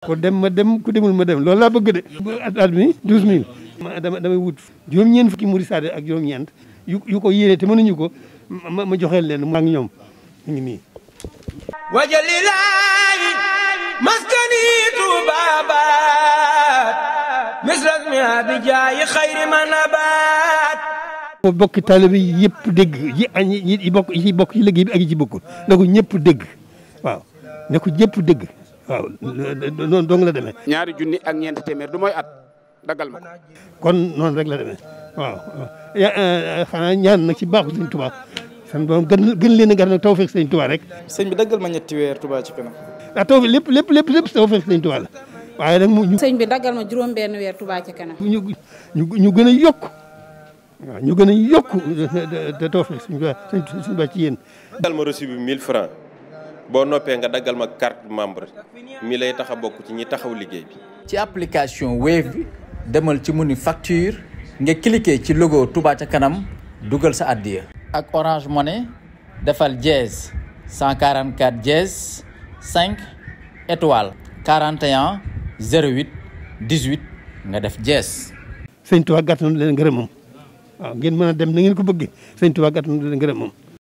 ko dem ma dem ku demul ma dem loolu laa bëgg de. at mi 12000. damay wut juróom-ñeent fukki murid saade ak juróom-ñeent yu ko yéene te mënuñu ko ma joxeel leen mu ak ñoom ñu ngi nii. wajalilaayi maskani tuubaabaat misras mi abijaayi xayri manabaat. bokki taalibe yi yëpp dégg yi bokk ci liggéey bi ak yi ci bokkul na ko ñëpp dégg waaw na ko ñëpp dégg waaw noonu dong la demee. ñaari junni ak ñeenti téeméer du mooy at dagal ma ko. kon noonu rek la demee waaw xanaa ñaan nag ci baaxu Sëñ Tuubaa san borom gën leen a gar nag tawfeex Sëñ Tuubaa rek. sëñ bi daggal ma ñetti weer Touba ci kanam. ndax taw lépp tawfeex Sëñ Tuubaa la waaye nag sëñ bi daggal ma juróom-benn weer Touba ci kanam. ñu gën a yokk waaw ñu gën a yokk te tawfeex Sëñ Tuubaa ci yéen. daggal ma reçu bi 1000 francs boo noppee nga daggal ma carte membre mi lay tax a bokk ci ñi taxaw liggéey bi. ci application Wave bi demal ci menu facture nga cliquer ci logo Touba ca kanam dugal sa addiya. ak Orange Money defal dièse 144 dièse 5 étoile 41 08 18 nga def dièse. Sëñ Tuubaa gàtt na leen ngërëmam waaw ngeen mën a dem na ngeen ko bëggee Sëñ Tuubaa gàtt na leen ngërëmam.